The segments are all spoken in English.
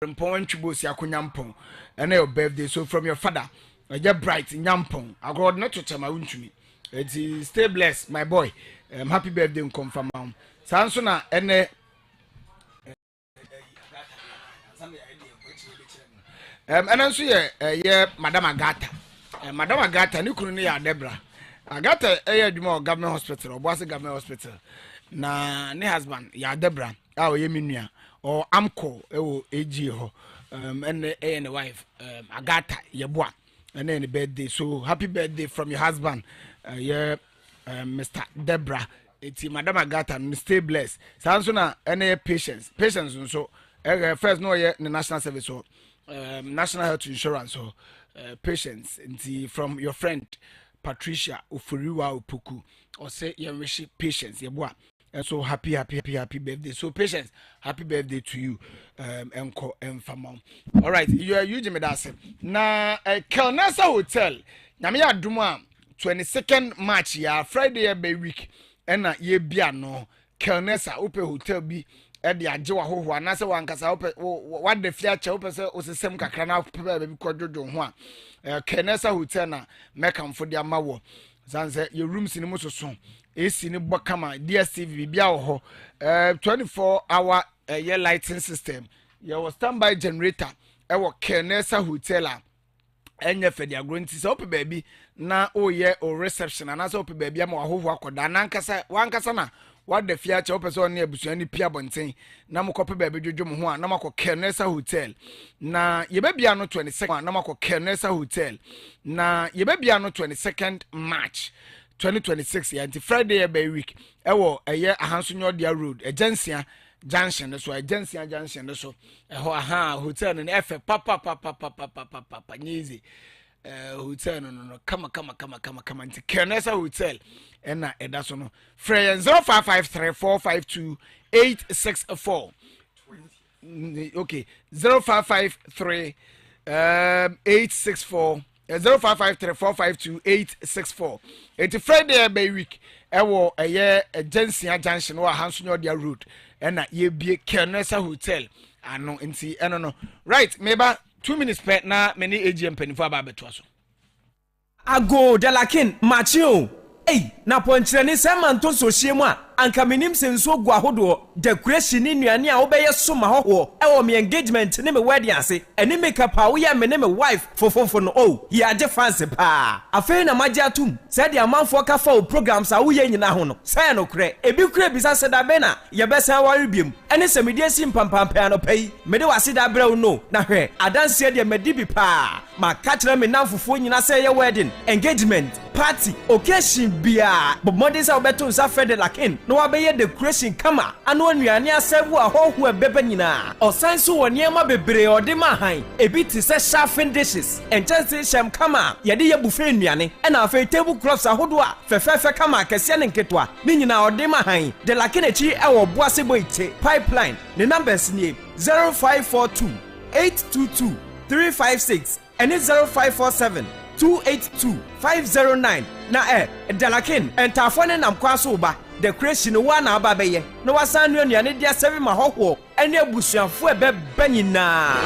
Mpon Chubosi Akunyampon, and your birthday. So from your father, you're bright Nyampon. I got not to tell my own to me. It is stay blessed, my boy. Happy birthday, confirm. Sansona, and also, yeah, Madame Agata. Madame Agata, you couldn't hear Deborah. Agata, government hospital, Obuasi government hospital. Na ne husband, ya Deborah, our Yeminia. Or Amco, AG ho, and the wife, Agata, Yabua, and then the birthday. So happy birthday from your husband, Mr. Deborah. It's Madame Agata, and stay blessed. Sansona, any patience, so first no the national service or national health insurance or patience. From your friend Patricia Ufuriwa Upuku, or say you wish patience, Yabua. And so happy birthday. So patience, happy birthday to you, Enko and Famon. All right, you are using me that. Na Kelnasa Hotel. Namia Duma 22nd March ya Friday by week. Ena ye biano Kelnasa Ope Hotel be at the Ajoa ho anasa wankasa ope what the future ope se osesem kakra na baby kododo ho a Kelnasa Hotel na mekam for dia mawo. Zanze your rooms in Mososon. AC ni Bokama, DSTV, Bia ho, 24-hour year lighting system. Your standby generator, our Kenesa Hotel, and your fedia going to soap baby. Na oh yeah, or reception, and as open baby, I'm a whole walk or Dankasa, one casana. What the future opens on near Busani Piabontain, Namako baby Jumua, Namako Kenesa Hotel. Na ye baby are not 22nd, Namako Kenesa Hotel. Na ye baby are not 22nd March. 2026 yeah, until Friday by week. A year a Hansunyo Dia Road, Agency Junction, so Agency Junction, so a hotel in F. Papa, easy. Hotel, no, come on, to Kernesa Hotel, and that's no. Frey 0553452864. Okay, 0553 864. 0553452864. It's Friday by week. Ewo a year agency junction or Hansunyo Dia route. And ye be Kernesa Hotel. I know in see I don't know. Right, maybe 2 minutes per na many AGM penny for Babetwaso. Ago de la kin machio. Hey, na ponchene semanto so shiemwa. Anka minim senso gwa hodo decoration ni nuane a obeye soma ho e me engagement ne me wedding ase eni makeup a wo ye me ne me wife fofofo no oh ye age fancy pa afi na magia atum se de amanfo ka fa o programs a wo ye nyina ho no se no kre ebi kre bisa se da be na ye be san ware biem eni se me de si mpampampa no pai me de wase da brɛ no na hwɛ adanse de me di bi pa ma ka kire me namfofo nyina se ye wedding engagement party occasion bia but modern sa obeto nsa fede lakin no wabeye decoration kama anu anuane asebu ahohu ebebe nyina osanso woniema bebre odema han ebi ti se sharpen dishes enchance shem kama yede ye buffet nuane na afa table cloths ahodo a fefefe kama kese ne nketwa ni nyina odema han de lakinechi ewo Obuasi boite pipeline the numbers ni 0542 822 356 and 0547 282 509 na Delakin entafone nam kwaso ba the creation one ababeye no wasan nuane dia 7 ma hoho ene abusuafo ebe banyina.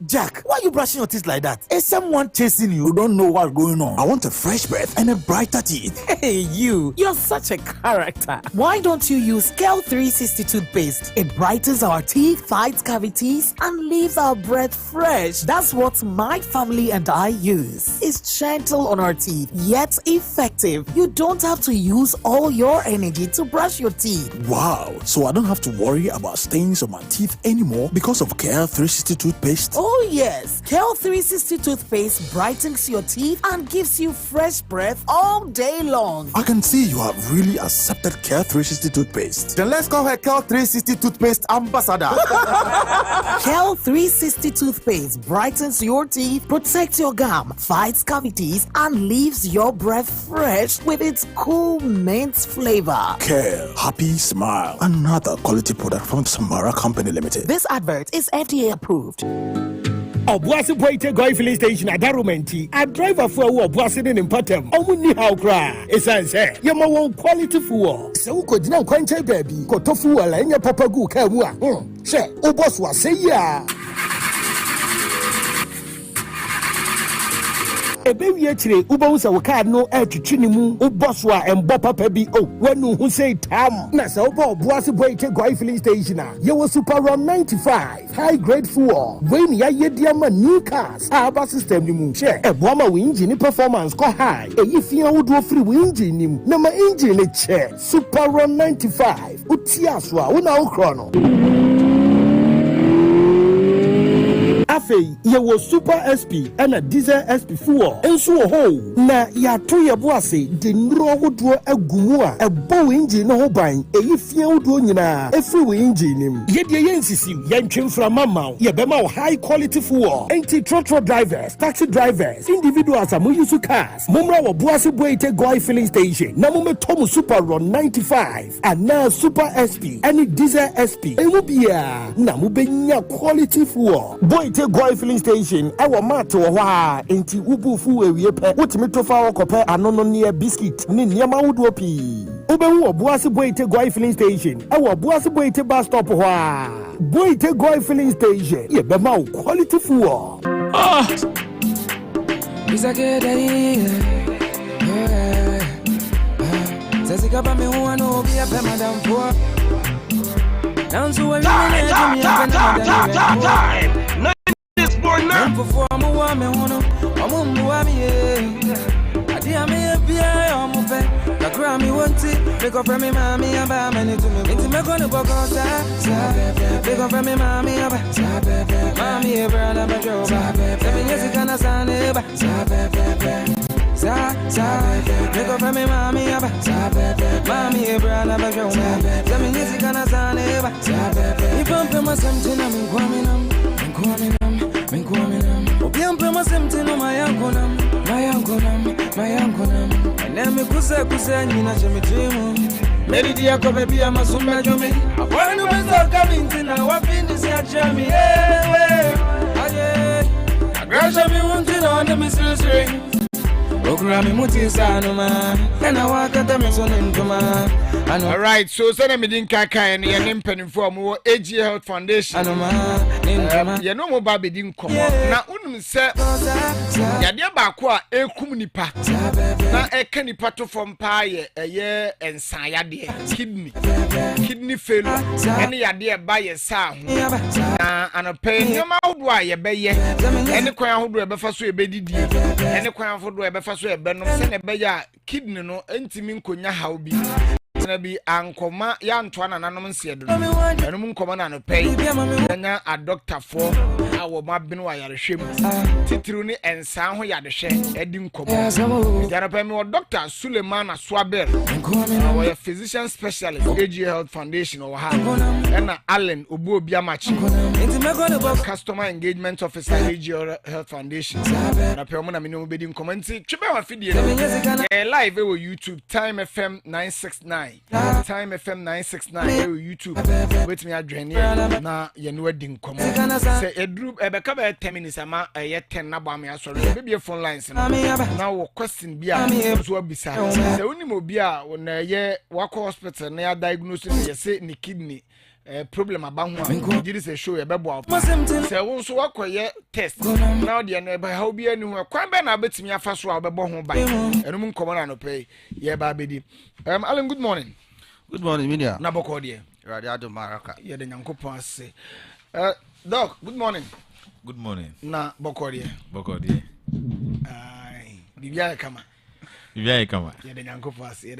Jack, why are you brushing your teeth like that? Is someone chasing you? You don't know what's going on. I want a fresh breath and a brighter teeth. Hey, you're such a character. Why don't you use Kel 360 toothpaste? It brightens our teeth, fights cavities, and leaves our breath fresh. That's what my family and I use. It's gentle on our teeth, yet effective. You don't have to use all your energy to brush your teeth. Wow, so I don't have to worry about stains on my teeth anymore because of Kel 360 toothpaste? Oh yes, Kel 360 toothpaste brightens your teeth and gives you fresh breath all day long. I can see you have really accepted Kel 360 toothpaste. Then let's call her Kel 360 toothpaste ambassador. Kel 360 toothpaste brightens your teeth, protects your gum, fights cavities, and leaves your breath fresh with its cool mint flavor. Kel, happy smile. Another quality product from Samara Company Limited. This advert is FDA approved. Obuasi Boite Goy filling station Adarumenti. A driver for Obuasi in Patem. Omuni how cry. It's answer. Yama quality fuel. So could not quench baby. Kotofu and your papa go kamua. She Obos was say ya. Ebe yechire ubonsa wakad no chinimu uboswa embopa pebi wenu who say tam na sa Obuasi Boite Goy filling station ye was super run 95 high grade fuel when ya yediama new cars aba system ni mu she eboama we engine performance ko high eyi fia wodo free we engine ni mu na ma engine che super run 95 utiaswa una ukrono Afei, ye was Super SP and a Diesel SP fuel. Enso ho na ya to ye boase de nro wodo agumua a bow engine no ban e fie wodo nyina e free we engine nim. Ye de ye nsisi ye ntwem fra mama ye bema high quality fuel. Enti trotro drivers, taxi drivers, individuals am use cars. Mumra wo Obuasi Boite Goy filling station. Na mo metom Super Run 95 and now Super SP and Diesel SP. E wo bia na mo benya quality fuel. Boite Goy filling station our mat wo ha enti ubufu ewie pe wotimi tofa wo kope anono ne biscuit ne niam wodo pi ubehu Obuasi Boite Goy filling station our Obuasi Boite bus stop ho a Boite Goy filling station ye be ma quality fuel Sasika pa me ho no bi ape madam for down so we perform a woman, I may be a move. The Grammy won't it. Make up from me, mammy, and buy money to me. It's my gonna book outside. Make up from me, mammy, and buy mommy, a brand of a job. 7 years ago, I signed it. Make up from me, mommy, and buy mommy, a brand of a job. 7 years ago, I signed it. If I'm from something, I'm coming. Obiampe masemte no mayangonam eneme kusa nyina chemitrimu meridi yako bebi ya masumba jome abwanu bezo kabinti na wapindi si achami aye agrasha mi wunti na wande misiri Ogurami muti sanuma ena wakata mesone ntoma. All right, so send me din kaka and your name penifo mo AG Health Foundation. You know mo ba be din komo. Na unum se ya de ba ko a ekum nipa. Na eka nipa to from pa ye ensan ya de kidney failure. Ene ya de ba ye sa ho. Na anope nyoma hodo a ye be ye. Ene kwan hodo e be fa so e be didi. Ene kwan hodo e be fa so e be no se ne be ya kidney no entimi nkonya hawo bi. Bi ankoma ya ntwa na nanom nsedo enum nkoma na no pay nya a doctor for awo mabin wa yarehwem titiru ni ensan ho yadehwe edi nkoma yara pay me doctor Suleiman Aswaber our physician specialist AG Health Foundation or ha na Allen Obuobi Amachi customer engagement officer AG Health Foundation na pay mo na me no bedi nkoma nti twebe wa fidie live we YouTube Time FM 969 Time FM 969 YouTube wait me adwene na ye no adi nkom say edru ebeka be 10 minutes ama ye 10 na ba me asori be phone lines na wo question bia so abisa say unim obi a na ye wako hospital na ya diagnose ye say ni kidney problem aba ho a giri say show ye bebo say won so wakoye test now de na ba how bia ni ho kwan be na betimi afa so a bebo ho ba enum nkom na no pay ye ba bedi Alan, good morning. Good morning, media. Naboko dear. Radio Maraka. Yeah, the Yankopon say. Doc, good morning. Good morning. Na Boko dear. Boko dear. Aye. Bibia kama. Bibia kama. Yeah, the Yankopon say.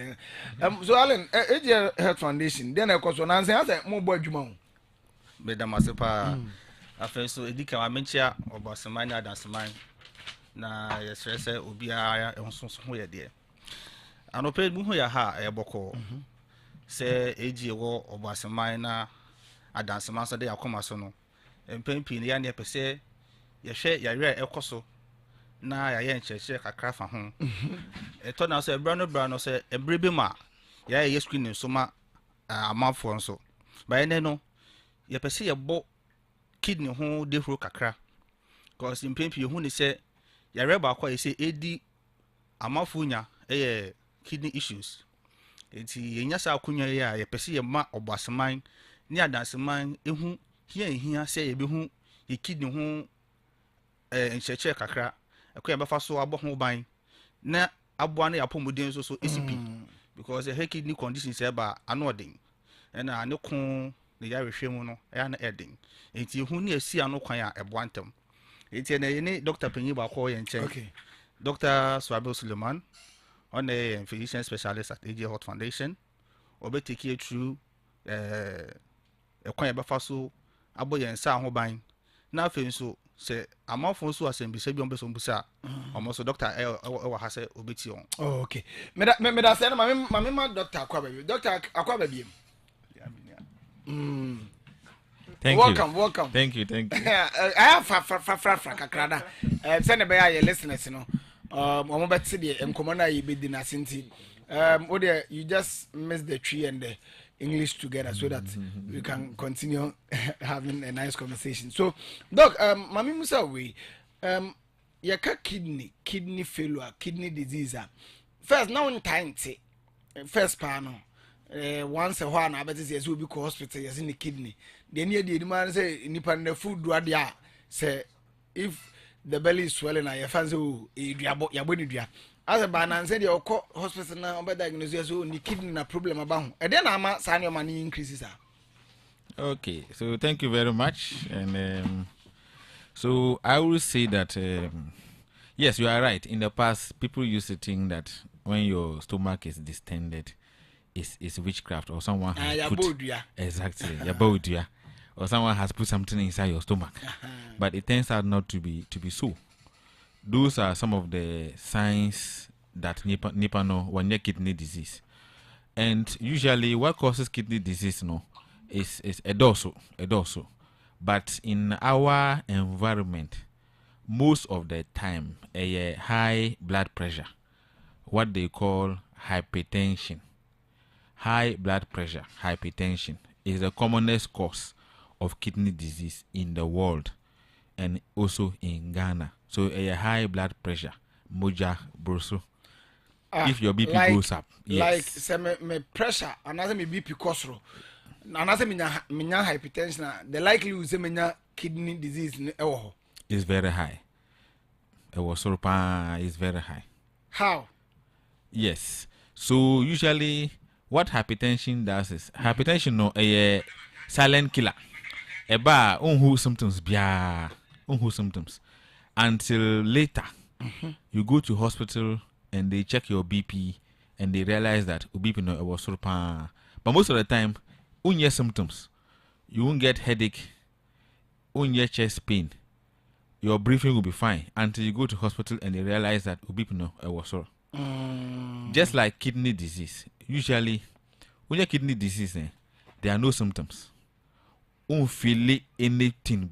So Alan, AG Health Foundation. Then I cause on answer. I say more boy juma. Beda masepa. Afen so edika wa menchia obasemani Adansi na yesrese obi a onsonso ho ye de. Anope mu ho ya ha eboko. Se AG wo Obuasi na Adansi so de yakoma so no. Empempi ne ya ne pese ye hwe ya re ekoso na ya ye ncheche kakra fa ho. Eto na so ebra no so ebrebe ma ya ye screen so ma amafo nso. Ba ene no ye pese ye bo kidney ho de huro kakra. because in pain who ni say ya reba kwa say edi amafunya kidney issues enti yenya sa akunya ya ye pese ye ma obaseman ni adanseman ehu hia say ye behu ye kidney ho encheche kakra ekwa be fa so abo ho ban na aboa na yapomuden so ACP because the kidney conditions eba anodin and ne ko ne yarehwe mu no na edin enti hu ne asi ano kwan a ebo antem enti na ye Dr. Penyi ba ko ye nchen okay Dr. Swabel Suleiman on a physician specialist at AJ Hot Foundation obe take you through kwan be fa so abo ye nsa ho ban na afi nso se amafo so asembisa bi ombeso mbusa omoso doctor e wa ha se obeti on oh okay me da say na ma doctor akwa baby doctor akwa baby welcome Thank you. I have fra kakrada send be ya listeners no omo beti de enkomo na yi bedi na senti you just miss the tree and the English together so that we can continue having a nice conversation. So, Doc, Mami Musa, yaka kidney failure, kidney disease. First, now in time, first panel. Once a while, I bet yes, will be hospital, yes, in the kidney. Then the man say, independent food, say, if the belly is swelling, I fancy you as a banana said your hospital now by diagnosis so ni kidney na problem about and then ama sign your money increases. Okay, so thank you very much. And so I will say that yes, you are right. In the past, people used to think that when your stomach is distended, it's witchcraft or someone has put exactly or someone has put something inside your stomach. But it turns out not to be so. Those are some of the signs that Nipa know when you kidney disease. And usually what causes kidney disease is a dorsal. But in our environment, most of the time, a high blood pressure, what they call hypertension. High blood pressure, hypertension, is the commonest cause of kidney disease in the world and also in Ghana. So a high blood pressure, moja broso. If your BP goes up, yes. Like say me pressure, another me BP costro, another me hypertension. The likelihood say me kidney disease is very high. Is very high. How? Yes. So usually, what hypertension does is hypertension a silent killer. Eba unhu symptoms until later you go to hospital and they check your BP and they realize that BP no was but most of the time unye symptoms you won't get headache, unye chest pain, your breathing will be fine until you go to hospital and they realize that BP no was just like kidney disease. Usually when you kidney disease there are no symptoms. Feel anything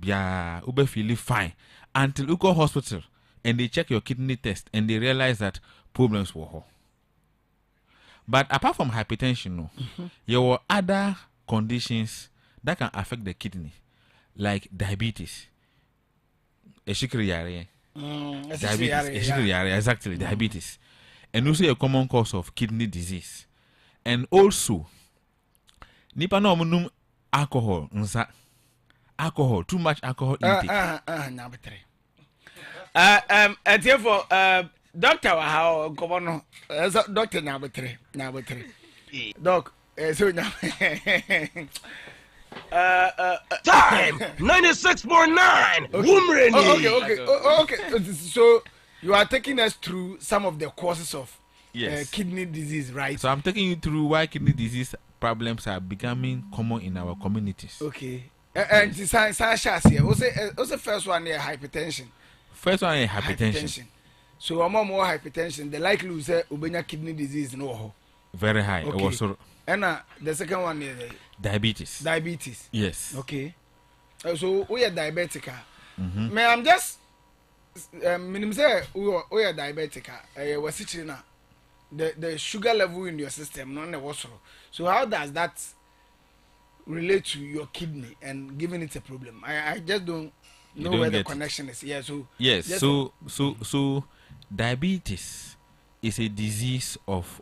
feel fine until you go hospital and they check your kidney test and they realize that problems were. But apart from hypertension, there were other conditions that can affect the kidney, like diabetes. Diabetes, exactly, diabetes, and also a common cause of kidney disease, and also nipa no munum alcohol, too much alcohol intake. And therefore, doctor, how come on? Doctor, number three. Doc, so now. Time 96.9. Okay. So you are taking us through some of the causes of kidney disease, right? So I'm taking you through why kidney disease problems are becoming common in our communities. Okay. And the first one is hypertension. First one is hypertension. So I'm more hypertension. The likelihood say ubenya kidney disease no. Very high. Okay. And the second one is diabetes. Diabetes. Yes. Okay. So we are diabetic. Me I'm just minimum say we are diabetic. Was it na the sugar level in your system no na was so how does that relate to your kidney and giving it a problem? I just don't know where the connection is. Yeah, so yes, so diabetes is a disease of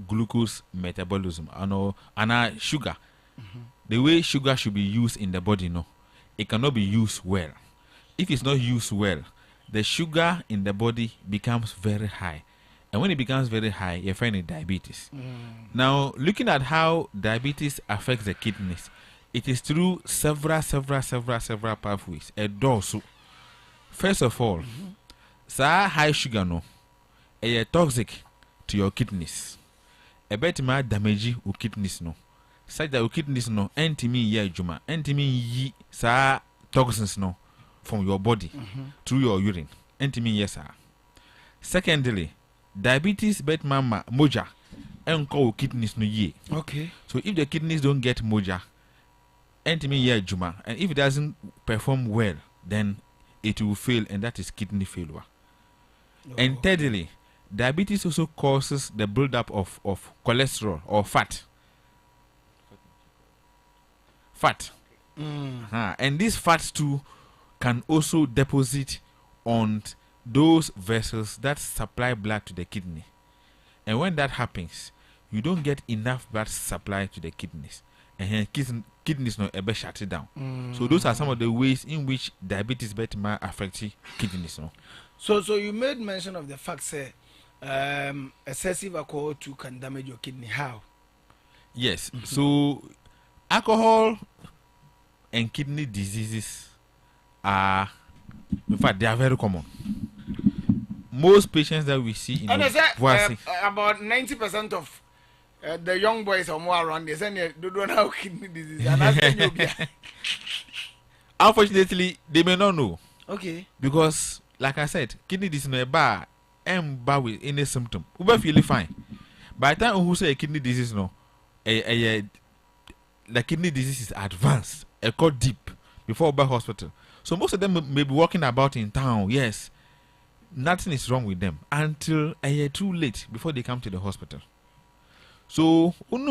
glucose metabolism and sugar. The way sugar should be used in the body, no, it cannot be used well. If it's not used well, the sugar in the body becomes very high, and when it becomes very high, you find it diabetes. Now, looking at how diabetes affects the kidneys, it is through several pathways. A dorsal. First of all, high sugar no, is toxic to your kidneys. A bit more damage your kidneys no. Such that your kidneys no, entimi ye juma, entimi yi toxins no from your body through your urine. Entimi yes sir. Secondly, diabetes bet mama moja enko kidneys no ye. Okay. So if the kidneys don't get moja, entimi ye juma, and if it doesn't perform well, then it will fail, and that is kidney failure. And thirdly, diabetes also causes the buildup of cholesterol or fat. And these fats too can also deposit on those vessels that supply blood to the kidney. And when that happens, you don't get enough blood supply to the kidneys, and kidneys no ever shut it down. So those are some of the ways in which diabetes might affect kidneys. No. So you made mention of the fact that excessive alcohol too can damage your kidney. How? Yes. So alcohol and kidney diseases are, in fact, they are very common. Most patients that we see in Obuasi, about 90% of the young boys are more around. They say they don't have kidney disease. And unfortunately, they may not know. Okay. Because, like I said, kidney disease is bar and bar with any symptom. We will feel fine. By the time who say kidney disease, no, the kidney disease is advanced, got deep before by hospital. So most of them may be walking about in town. Yes, nothing is wrong with them until a year too late before they come to the hospital. So what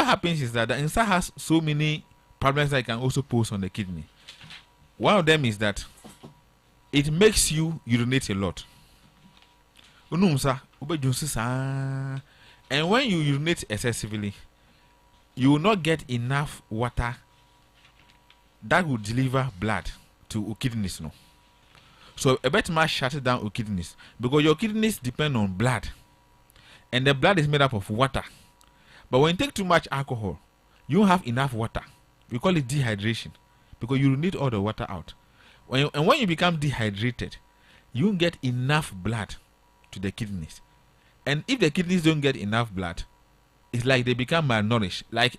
happens is that the inside has so many problems that it can also pose on the kidney. One of them is that it makes you urinate a lot. And when you urinate excessively, you will not get enough water that will deliver blood to your kidneys. No. So a bit more shut down your kidneys, because your kidneys depend on blood, and the blood is made up of water. But when you take too much alcohol, you don't have enough water. We call it dehydration, because you need all the water out. When you become dehydrated, you won't get enough blood to the kidneys. And if the kidneys don't get enough blood, it's like they become malnourished, like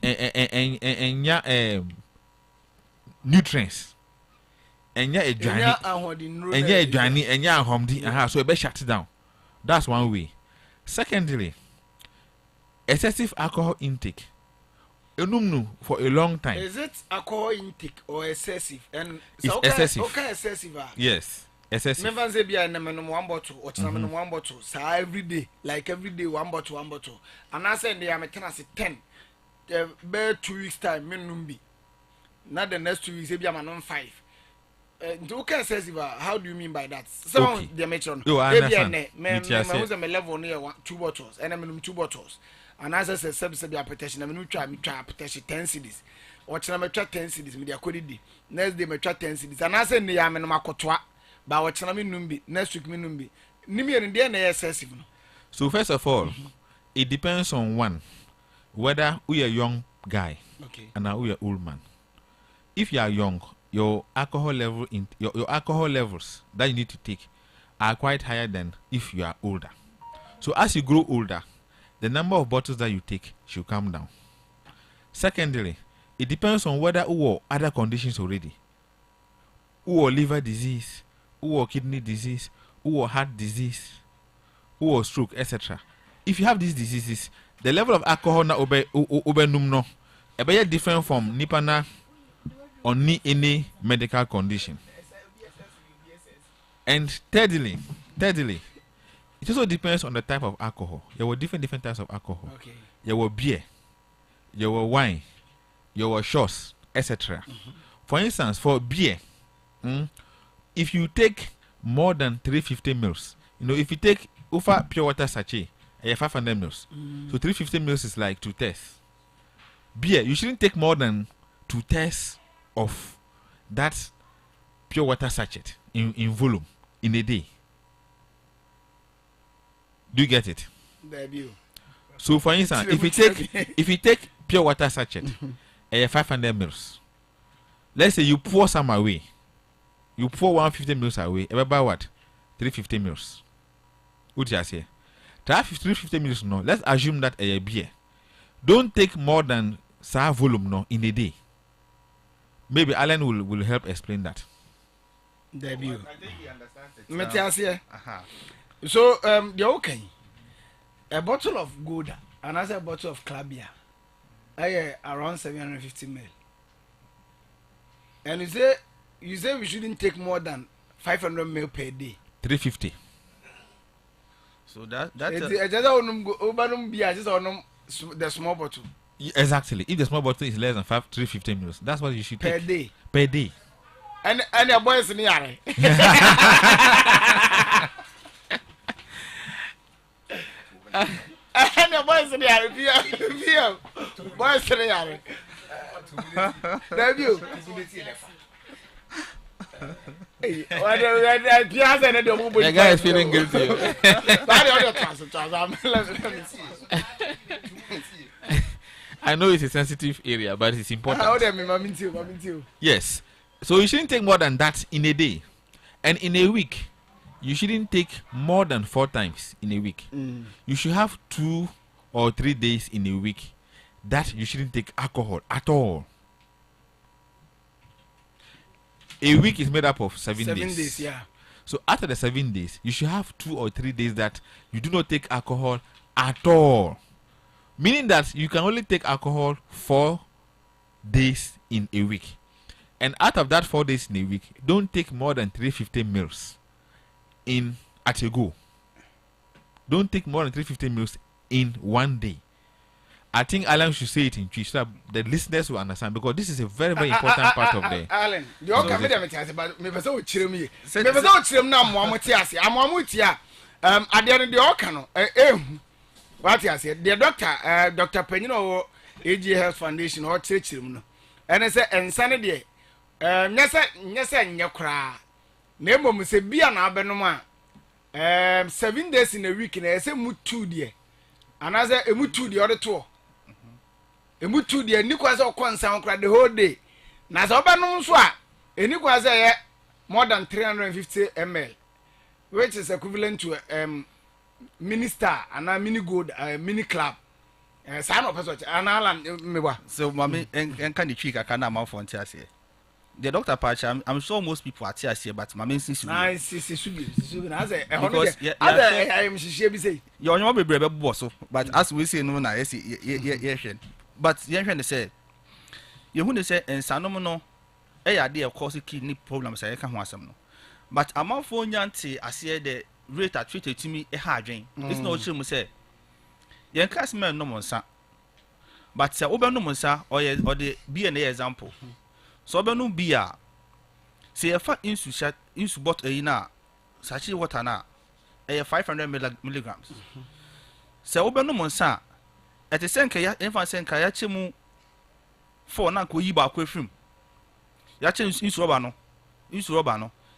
nutrients. So it be shut down. That's one way. Secondly, excessive alcohol intake. For a long time. Is it alcohol intake or excessive? And it's so excessive. Okay, excessive. Yes, excessive. Never say be one bottle or one bottle. So every day, like every day, one bottle. And I said they are making us 10. Be 2 weeks time, minimum be. Not the next 2 weeks, maybe I'm on 5. Okay, excessive. How do you mean by that? So okay. They mention. I understand. My level near 2 bottles, and I'm 2 bottles. And as I said, subsidy protection, I'm going to try protection 10 cities. Or I'm 10 cities, media quality. Next day, I try 10 cities. And I said, I'm in my cotwa, but what I'm in Numbi, next week, Numbi. Nimi and the excessive. So, first of all, it depends on one, whether we are a young guy and we are old man. If you are young, your alcohol level your alcohol levels that you need to take are quite higher than if you are older. So, as you grow older, the number of bottles that you take should come down. Secondly, it depends on whether or other conditions already. Or liver disease, or kidney disease, or heart disease, or stroke, etc. If you have these diseases, the level of alcohol na obenum no different from nipana or any medical condition. And thirdly, it also depends on the type of alcohol. There were different types of alcohol. There were beer, there were wine, there were shots, etc. For instance, for beer, if you take more than 350 mils, if you take over pure water sachet, 500 mils. So 350 mils is like 2 tests. Beer, you shouldn't take more than 2 tests of that pure water sachet in volume in a day. Do you get it? So for instance, if you take pure water sachet, 500 mils. Let's say you pour some away. You pour 150 mils away. About what? 350 mils. What you say? 350 mils no. Let's assume that a beer. Don't take more than sa volume no in a day. Maybe Alan will help explain that. Debut. I think he understands it. So you're okay. A bottle of Gouda, another bottle of club beer, around 750 ml. And you say we shouldn't take more than 500 ml per day. 350. So that's the small bottle. Exactly. If the small bottle is less than 350 mils, that's what you should take. Per day. Per day. And your boys in the yard. And your boys in the yard. Boys in the yard. Debut. The guy is feeling guilty. I know it's a sensitive area, but it's important. Yes. So you shouldn't take more than that in a day. And in a week, you shouldn't take more than 4 times in a week. You should have 2 or 3 days in a week that you shouldn't take alcohol at all. A week is made up of 7 days. 7 days, yeah. So after the 7 days, you should have 2 or 3 days that you do not take alcohol at all. Meaning that you can only take alcohol 4 days in a week. And out of that 4 days in a week, don't take more than 350 mils at a go. Don't take more than 350 mils in 1 day. I think Alan should say it in Twitch so that the listeners will understand, because this is a very, very important part of the. Alan, you all can but me person will chill me. Me person will chill now. Muamutiasi. Amuamutia. At the end of the organ. What I said, the doctor, Dr. Penino, AG Health Foundation, or church room. And I said, and Sunday, Nyakra. Nemo must be an abenoma. 7 days in a week, and I say, mood 2 dear. Another a mood 2 the other 2. A mood 2 dear, Nicholas or Consound cried the whole day. Nazabanum swa, a Nicholas more than 350 ml, which is equivalent to mini star and a mini good mini club. Sign up as an Alan Mewa. So, Mammy, and can you check a can amount for Tiasia? The doctor patch, I'm sure most people are Tiasia, but my main sister. I am say. You're not a brave boss, but as we say, no, I see, yes, but the engine say, you wouldn't say, and Sanomono, a idea of causing kidney problems. I can't want some. But among 4 Yanti, I see the rate are treated to me a hard drain. It's no shame, say. Young castman no monsa. But Sir Ober no monsa or the BNA example. So no beer. Say a fat insu bot a ina, sachi water na, a 500 milligrams. Sir Ober no monsa. At the same kaya, infant sen kaya chimu 4 na ko yiba kwefrim. Yachin insu robano.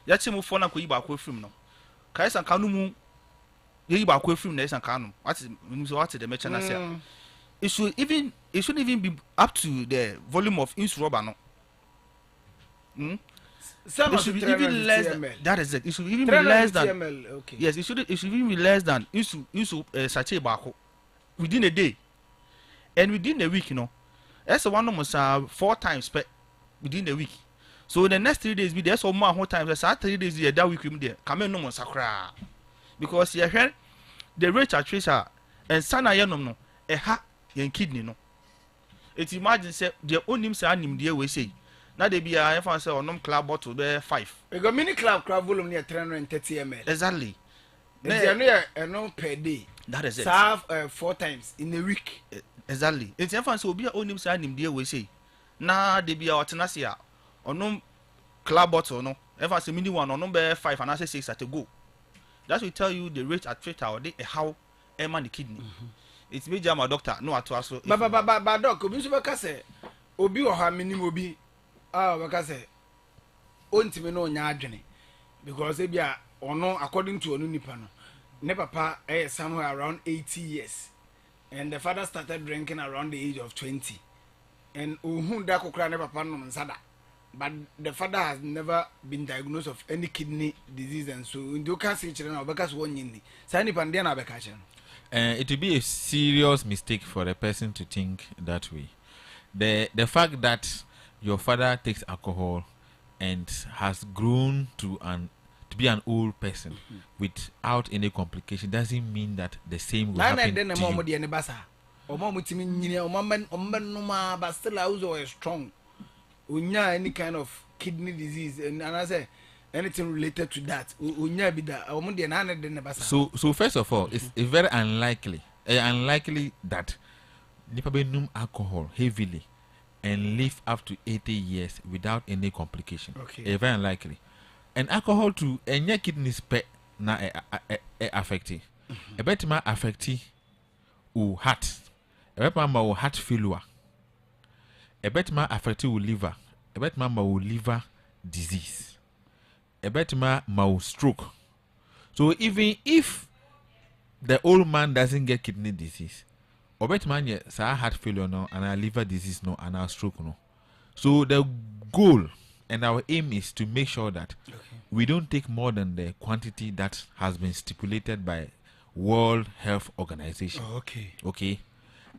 Yachimu 4 na ko yiba kwefrim no. Kaya san kanumu yiba kwefrim na san kanu. What is the mechanase? It shouldn't even be up to the volume of insu robano. It should be even less than, that is it. It should even be less than ml, okay. Yes, it should even be less than insu sachet bako within a day. And within a week, that's one almost 4 times within the week. So in the next 3 days, there's some more times. That's 3 days that week there. Come in no more sakra, because you heard the rate at tracer and sana no a ha yen kidney no. It imagine say the only say anim there we say. Now they be a say on club bottle there 5. We got mini club volume near 330 ml. Exactly. No per day. That is it. Serve 4 times in a week. Exactly. It's a fancy will be only say anim there we say. Now they be our tenacia Ono club bottle no. Ever say mini one or number 5 and I say 6 at a go. That will tell you the rate at treat or the how man the kidney. It's me my doctor no at all so. But doc, obi so beka say obi o ha mini obi beka say ontime no nya adwene because ebia ono according to onu nipa no ne papa somewhere around 80 years and the father started drinking around the age of 20 and ohun da kokra ne papa no nsada. But the father has never been diagnosed of any kidney disease, and so in the case children because one yini. Sani pandiana bekachen. It will be a serious mistake for a person to think that way. The fact that your father takes alcohol and has grown to be an old person without any complication doesn't mean that the same will happen to you. But still also strong. Unya any kind of kidney disease and I say anything related to that. Unya be that. So first of all, it's very unlikely that nipa be num alcohol heavily and live up to 80 years without any complication. Okay. Very unlikely. And alcohol to any kidneys pe na affect. A better ma affect u heart. A better ma heart failure. A better ma affect u liver. A better ma liver disease. A better ma stroke. So even if the old man doesn't get kidney disease, or better man yeah, heart failure no, and our liver disease no, and our stroke no. So the goal and our aim is to make sure that we don't take more than the quantity that has been stipulated by World Health Organization. Okay.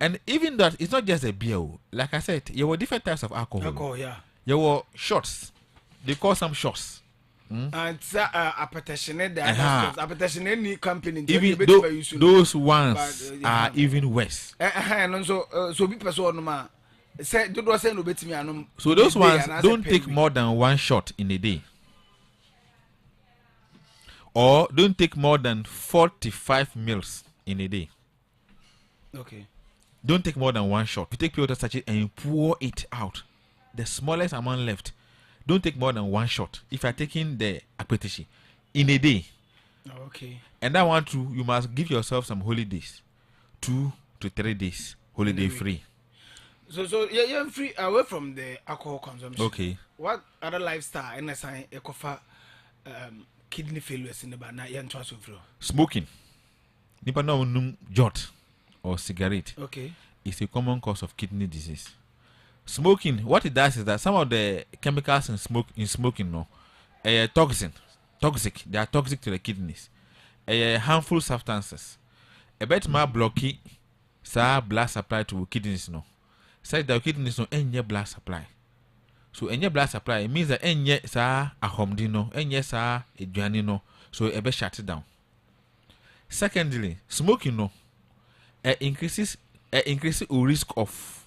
And even that, it's not just a beer. Like I said, there were different types of alcohol. There were shots. They call some shots. And appetition company. Even those ones are even worse. So those ones don't take more than one shot in a day. Or don't take more than 45 meals in a day. Okay. Don't take more than one shot. You take pure water sachet and pour it out. The smallest amount left. Don't take more than one shot. If you are taking the akpetishi in a day. Okay. And that one too, you must give yourself some holidays. 2 to 3 days holiday free. So you're free away from the alcohol consumption. Okay. What other lifestyle and assign kidney failures in the banana Smoking. Nipa no num jot or cigarette. Okay. Is a common cause of kidney disease. Smoking, what it does is that some of the chemicals in smoking no, toxic. They are toxic to the kidneys. Harmful substances. A bit more blocky, sa blood supply to kidneys no. Say the kidneys no any blood supply. So any blood supply it means that any sa a homdino, any sa a juanino, so a bit shut it down. Secondly, smoking no increases risk of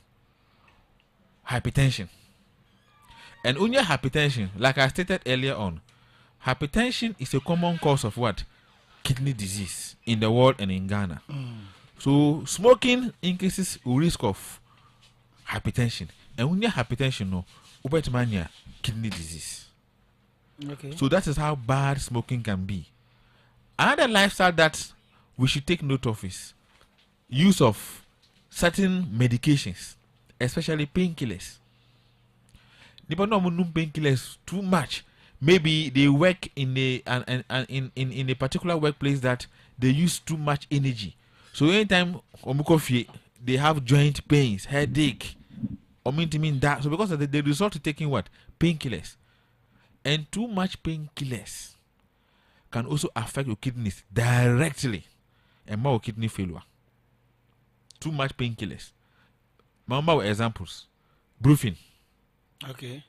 hypertension. And when you have hypertension, like I stated earlier on, hypertension is a common cause of what? Kidney disease in the world and in Ghana. So smoking increases risk of hypertension. And when you have hypertension, no, ubetimania kidney disease. Okay. So that is how bad smoking can be. Another lifestyle that we should take note of is use of certain medications, especially painkillers. People don't use painkillers too much. Maybe they work in a particular workplace that they use too much energy. So anytime they have joint pains, headache, or mean that. So because of that, they resort to taking what? Painkillers. And too much painkillers can also affect your kidneys directly and more kidney failure. Too much painkillers. Remember examples. Brufen. Okay.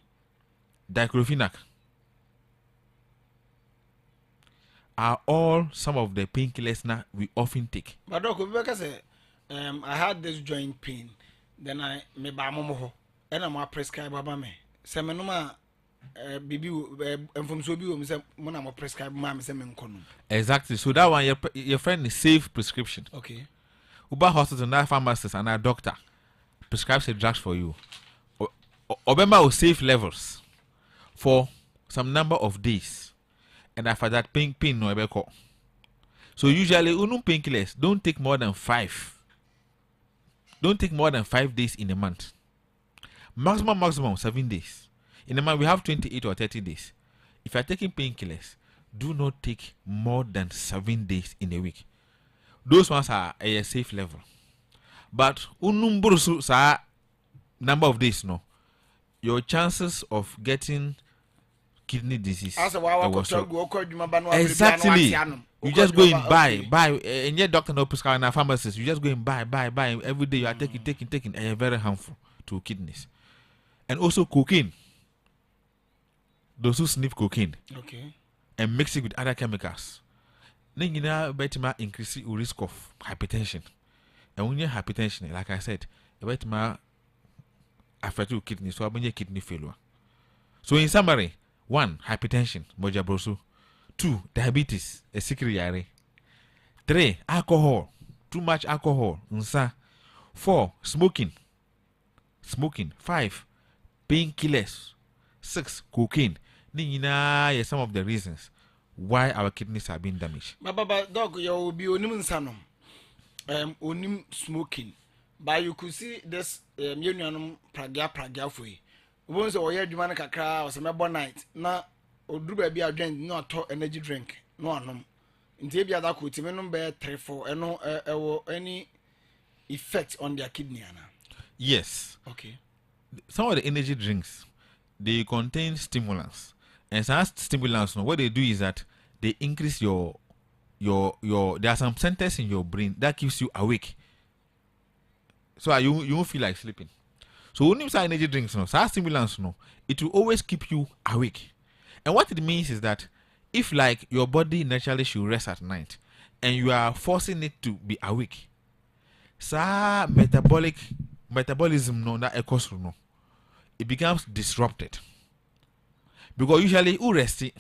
Diclofenac are all some of the painkillers now we often take. But Doctor, because I had this joint pain, then I me ba momo and I'm a prescribe baba me. Semenuma bibi from so bi o say mo na prescribe ma me say me nkono. Exactly. So that one your friend is safe prescription. Okay. Uba hospital na pharmacist and a doctor prescribes a drugs for you. Obema will safe levels. for some number of days, and after that pain no ebe ko. So usually painkillers don't take more than 5. Don't take more than 5 days in a month. Maximum 7 days. In a month we have 28 or 30 days. If you are taking painkillers, do not take more than 7 days in a week. Those ones are a safe level. But sa number of days no, your chances of getting kidney disease. Exactly. You just go in buy, and your doctor no prescribe na pharmacist. You just go in buy every day. You are taking, and very harmful to kidneys. And also cocaine. Those who sniff cocaine, and mix it with other chemicals, then you know better increase your risk of hypertension. And when you have hypertension, like I said, it better affect your kidney, so when your kidney failure. So in summary, 1, hypertension, moja brosu. 2, diabetes, a secret. 3, alcohol, too much alcohol. 4, smoking. 5, painkillers. 6, cocaine. Nina some of the reasons why our kidneys are being damaged. But dog, you will be onim insanum. Onim smoking. But you could see this union pragia for you. Once or year, you want to cry or some night. Now, or do baby a drink, not energy drink. No, in the other could even bear 3-4 and no any effect on their kidney. Yes. Okay. Some of the energy drinks, they contain stimulants. And some stimulants, what they do is that they increase your there are some centers in your brain that keeps you awake. So you won't feel like sleeping. So when you say energy drinks, some stimulants, it will always keep you awake. And what it means is that if like your body naturally should rest at night and you are forcing it to be awake, metabolism that echoes it becomes disrupted. Because usually u resti,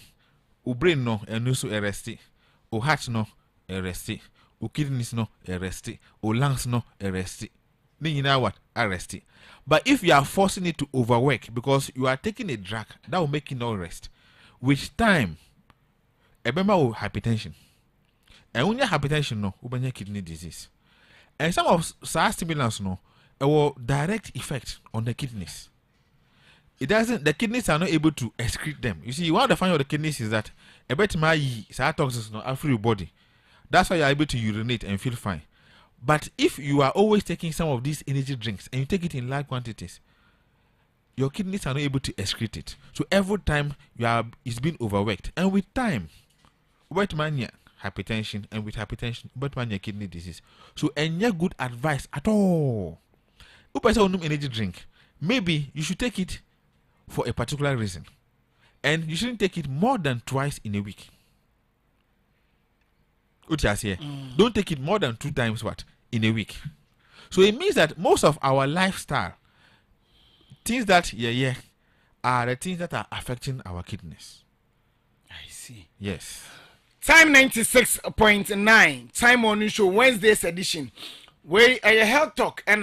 u brain no and also resti, u heart no resti, u kidneys no resti, u lungs no resti. Then you know what? Resti. But if you are forcing it to overwork because you are taking a drug that will make it not rest, with time, remember hypertension. And when you have hypertension, no, you have kidney disease. And some of stimulants, no, it will direct effect on the kidneys. It doesn't. The kidneys are not able to excrete them. You see, one of the funny of the kidneys is that a bit my toxins no after your body. That's why you are able to urinate and feel fine. But if you are always taking some of these energy drinks and you take it in large quantities, your kidneys are not able to excrete it. So every time it's being overworked. And with time, mania, hypertension, and with hypertension, mania kidney disease. So any good advice at all. Energy drink, maybe you should take it for a particular reason. And you shouldn't take it more than twice in a week. Don't take it more than 2 times in a week. So it means that most of our lifestyle, things that are the things that are affecting our kidneys. I see. Yes. Time 96.9. Time Morning Show Wednesday's edition. We a health talk and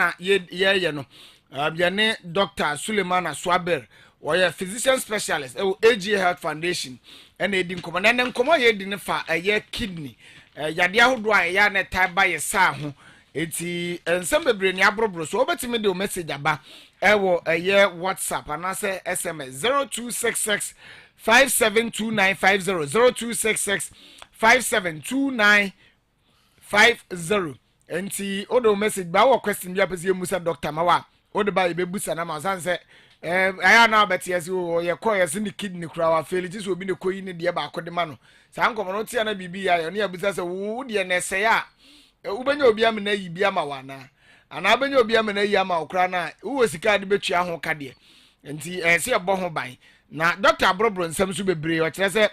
Dr. Suleiman Swaber, or a physician specialist, AG Health Foundation, and they didn't come and then come here didn't for a year kidney. Yadia who do I yarn a type by a sahu. It's Nsem brain yabro so over to me the message about a year WhatsApp and I say SMS 0266 572950 0266 572950. And see other message by our question ya pese Musa Dr. Mawa other by be busa na ma say I now bet yes you call yes in the kidney crowd fail this will be the coin in the ba kodema no san komo no tia na bibi ya ne abusa say wo de na say ya ubenya obi am na yi bia ma wana ana benya obi am na yi ama okra na wo sika de betua ho ka de nti se ebo ho ban na Dr. Abrobro nsem so bebre o kire say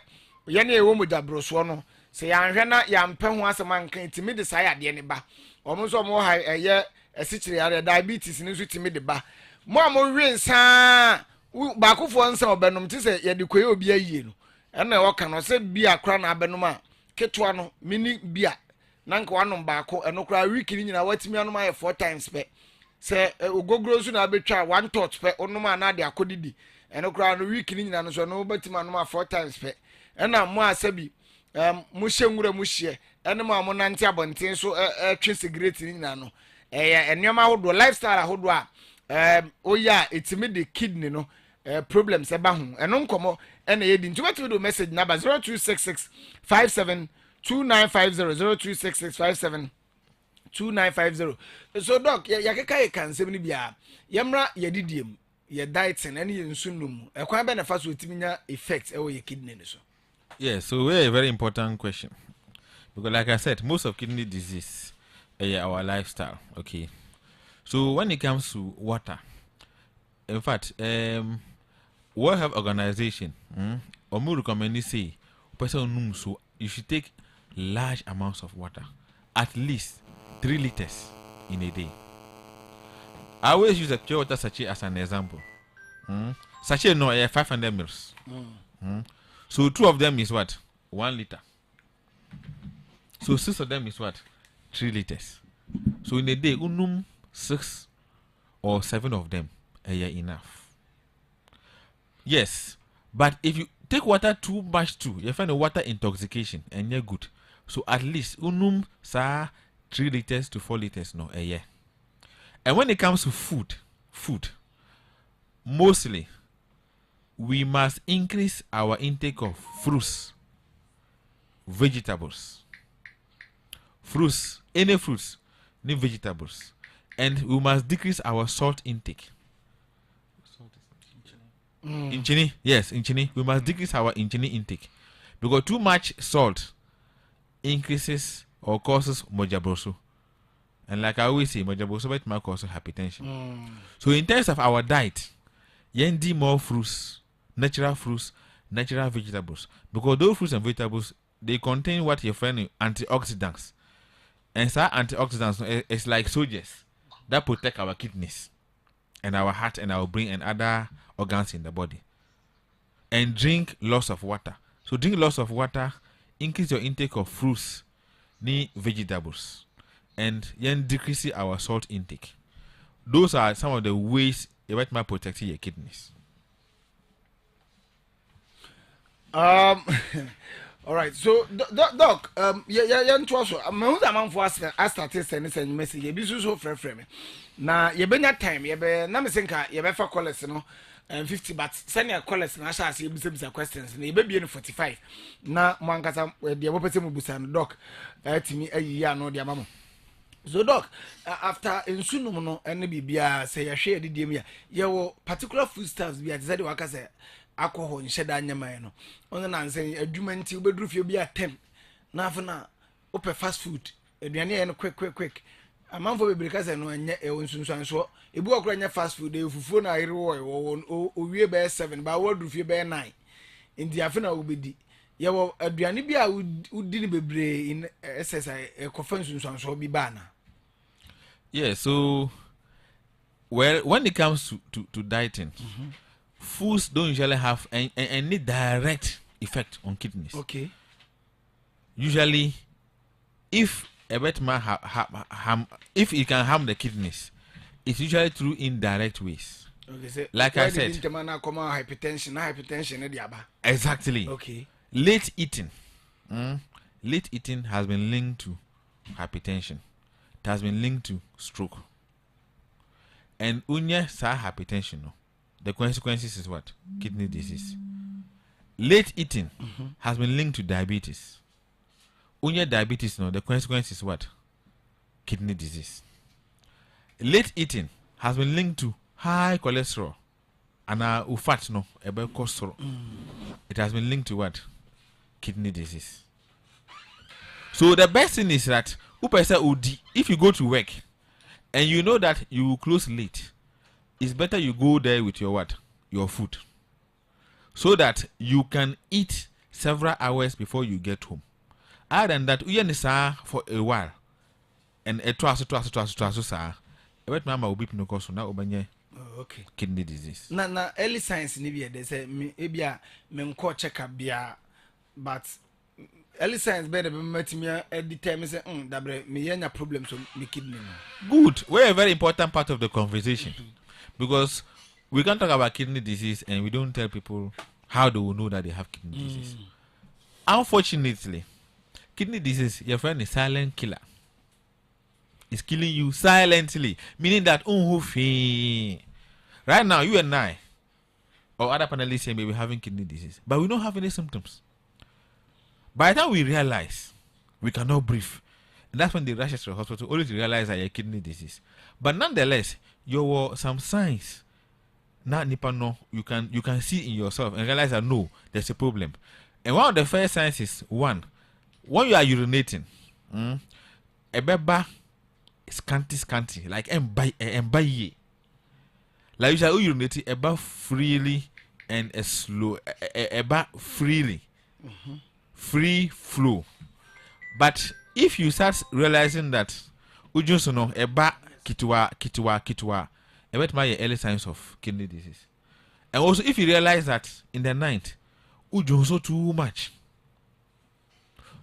ye na ewo mojabro so no se ya nhwe na ya mpa ho asema nkan itimi de sai ade ne ba omo so mo ha eye esichire ade diabetes ni so itimi de ba mo amwe nsa ba kofo nsa obenom ti se ye de koye obi ayi no ena e woka no se bia kra na abenom a ketwa no mini bia na nka wanom ba ko eno kra week ni nyina watimi anom aye 4 times pe se ogogoro so na betwa 1 tot pe onom ana de akodidi ɛno koraa no week ni nyina no so no betima no 4 times pe ɛna mo asabi mo hye nwura mo hye ɛne mo nante abonten so twe cigarette ni nyina no enwema ahodo lifestyle ahodo a oya etimi de kidney no problems eba ho eno nkomo ena yedi ntubetimi do message number 0266 57 2950 0266572950. So doc ya keka ye kansem ni bia yemra yedidiem ye dieting ene ye nsunum ekwan be na fa so etiminya effect e wo ye kidney ni so. Yeah, so a very important question. Because like I said, most of kidney disease our lifestyle, okay? So when it comes to water, in fact, World Health Organization, or recommend you say, person so you should take large amounts of water, at least 3 liters in a day. I always use a pure water sachet as an example. Sachet no 500 mils. So 2 of them is what? 1 liter. So 6 of them is what? 3 liters. So in a day, 6 or 7 of them are enough. Yes, but if you take water too much too, you find a water intoxication and you're good. So at least 3 liters to 4 liters no a year. And when it comes to food, mostly we must increase our intake of fruits, vegetables, any fruits, any vegetables, and we must decrease our salt intake. In Chini, yes, in Chini, we must decrease our Chini intake because too much salt increases or causes mojaboso. And like I always say, mojaboso might cause hypertension. So in terms of our diet, yendi more fruits, natural vegetables, because those fruits and vegetables they contain what you find antioxidants, and some antioxidants is like soldiers that protect our kidneys and our heart and our brain and other organs in the body. And drink lots of water. So drink lots of water, increase your intake of fruits, ni vegetables, and then decrease our salt intake. Those are some of the ways you might protect your kidneys. All right, so doc, yeah, so I'm a man for us. I started sending message. You be so frame. Na you be that time. You be na me think you be for callers, no, 50. But send your callers. Na shall see you some questions. You be 45. Na mwankasa the opposite mubusan doc. To me a year no the mama. So doc, after insunu no ene bibia say ya share the DM ya wo particular foodstuffs bi a decided waka say alcohol nhyeda nyama no ono na nsen adwuma nti obeduru fie bi a 10 na afuna ope fast food aduane ye no quick amanfo bebere ka say no enye nsunsuanso ebi okura nya fast food efufuo na ayire wo owie be 7 ba wo duru fie be 9 ndi afuna obedi ye wo aduane bi a udi ni bebere in exercise ekofa nsunsuanso bi bana. Yeah, so well, when it comes to dieting, foods don't usually have any direct effect on kidneys. Okay. Usually, if a wet man if it can harm the kidneys, it's usually through indirect ways. Okay, so like I said, hypertension. Exactly. Okay. Late eating has been linked to hypertension. It has been linked to stroke. And unye sa hypertension, no, the consequences is what? Kidney disease. Late eating has been linked to diabetes. Unye diabetes, no, the consequence is what? Kidney disease. Late eating has been linked to high cholesterol. And fat, no, about cholesterol. It has been linked to what? Kidney disease. So the best thing is that if you go to work and you know that you will close late, it's better you go there with your what? Your food. So that you can eat several hours before you get home. Other than that, you for a while. And a okay. Kidney disease. Na early signs ni bi they say me nko check up bia, but early signs better be matimi determine say dabre me yanya problems on me kidney. Good. We're a very important part of the conversation. Because we can't talk about kidney disease and we don't tell people how they will know that they have kidney disease. Unfortunately, kidney disease, your friend is silent killer. It's killing you silently, meaning that right now you and I or other panelists here may be having kidney disease, but we don't have any symptoms. By the time we realize we cannot breathe, and that's when they rush us to the hospital only to realize that you have kidney disease. But nonetheless, there were some signs. Now, you can see in yourself and realize that no, there's a problem. And one of the first signs is when you are urinating, a beba scanty, like embaye. Like you shall urinate about freely and a slow, about freely, free flow. But if you start realizing that ujusono eba kitwa, about my early signs of kidney disease. And also if you realize that in the night, ujuso too much.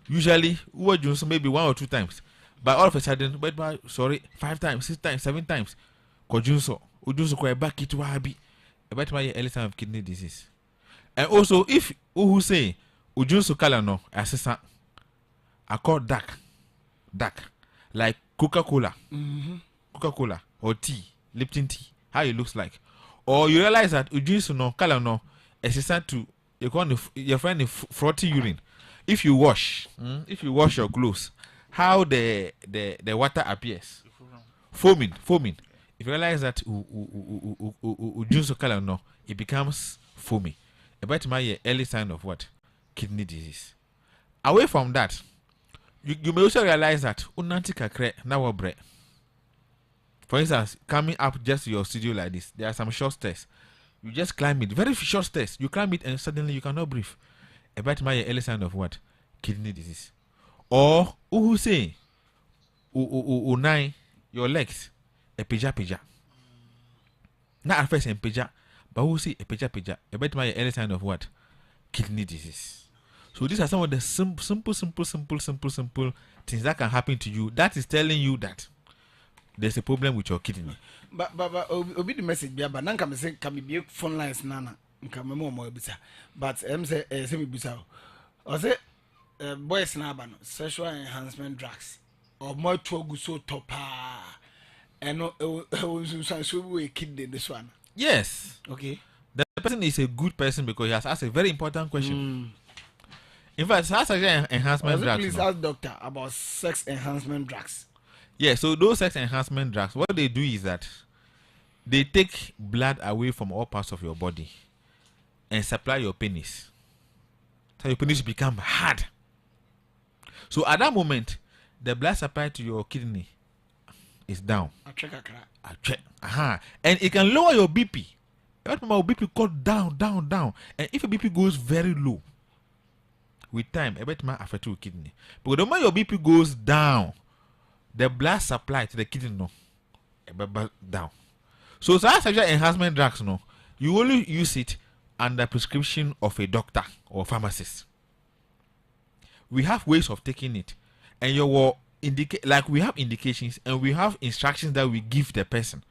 Usually, ujuso maybe 1 or 2 times. But all of a sudden, 5 times, 6 times, 7 times. Kojunso kwa eba kitwa abi. About my early sign of kidney disease. And also if who say ujunso kala no assessor, I call dark, like Coca-Cola or tea, Lipton tea, how it looks like. Or you realize that ujunso no kala no assessor to your friend frothy urine. If you wash your clothes, how the water appears, foaming. If you realize that ujunso kala no, it becomes foamy. About my early sign of what? Kidney disease. Away from that, you may also realize that unanti kakre na bread. For instance, coming up just to your studio like this, there are some short stairs. You just climb it, very short stairs. You climb it and suddenly you cannot breathe. About my early sign of what? Kidney disease. Or who say unai your legs a pija. Not at first pija, but who say a pija? About my early sign of what? Kidney disease. So these are some of the simple things that can happen to you. That is telling you that there's a problem with your kidney. But obi the message but nan come say can be phone lines nana. Nka memo mo bisa. But say me bisa. O say boys na ba no sexual enhancement drugs. Or more to go so topa. And no so we kidney this one. Yes. Okay. The person is a good person because he has asked a very important question. In fact, sexual enhancement drugs. Please ask doctor about sex enhancement drugs. Yeah, so those sex enhancement drugs, what they do is that they take blood away from all parts of your body and supply your penis. So your penis become hard. So at that moment, the blood supply to your kidney is down. And it can lower your BP. Your BP goes down. And if your BP goes very low, with time, it might affect your kidney. But the moment your BP goes down, the blood supply to the kidney no down. So sexual enhancement drugs no, you only use it under prescription of a doctor or pharmacist. We have ways of taking it, and you will indicate like we have indications and we have instructions that we give the person.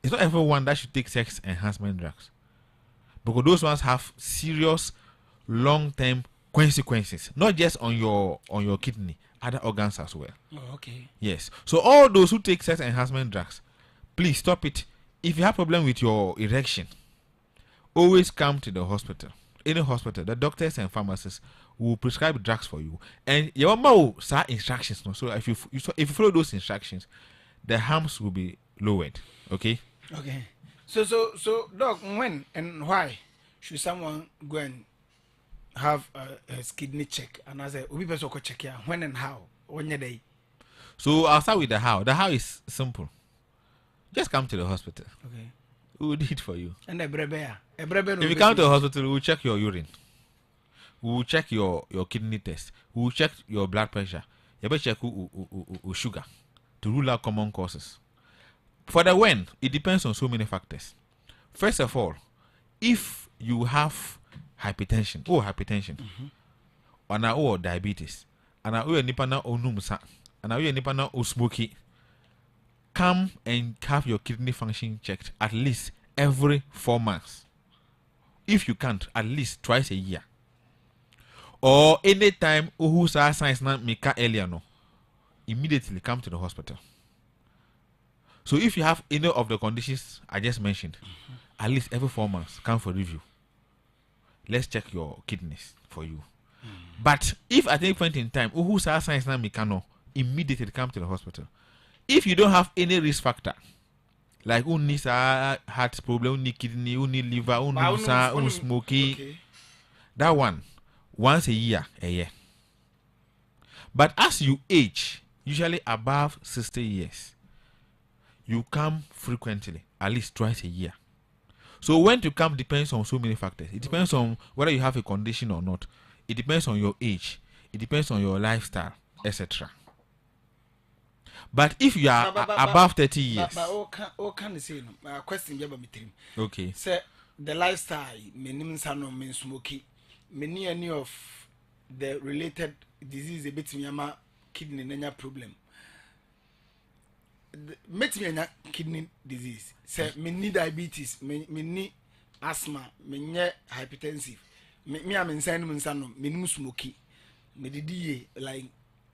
It's not everyone that should take sex enhancement drugs, because those ones have serious long-term consequences, not just on your kidney, other organs as well. Oh, okay. Yes. So all those who take sex enhancement drugs, please stop it. If you have problem with your erection, always come to the hospital. Any hospital, the doctors and pharmacists will prescribe drugs for you. And your mouth start instructions. So if you follow those instructions, the harms will be lowered. Okay. Okay. So doc, when and why should someone go and have a kidney check? And I say, we better go check here. When and how? When your day? So I'll start with the how. The how is simple. Just come to the hospital. Okay. We will do it for you. And the brebe. If you come to the hospital, we will check your urine. We will check your kidney test. We will check your blood pressure. You better check sugar to rule out common causes. For the when, it depends on so many factors. First of all, if you have hypertension, or diabetes, and nipa na onumsa, and nipa na smoky, come and have your kidney function checked at least every 4 months. If you can't, at least twice a year. Or anytime who saw signs na mika earlier no, immediately come to the hospital. So if you have any of the conditions I just mentioned, at least every 4 months, come for review. Let's check your kidneys for you. But if at any point in time, who saw signs na mika no, immediately come to the hospital. If you don't have any risk factor, like who needs a heart problem, who need kidney, who need liver, who smoky, that one, once a year. But as you age, usually above 60 years, you come frequently, at least twice a year. So when to come depends on so many factors. It depends on whether you have a condition or not. It depends on your age. It depends on your lifestyle, etc. But if you are above 30 years, what can you say? No, question you me trim. Okay. Say the lifestyle, meaning sano mean smoky, many any of the related disease a bit me kidney nenya problem. Met me kidney disease. Say me need diabetes, me need asthma, me need hypertensive. Me am insane sano me smoky. Me did like.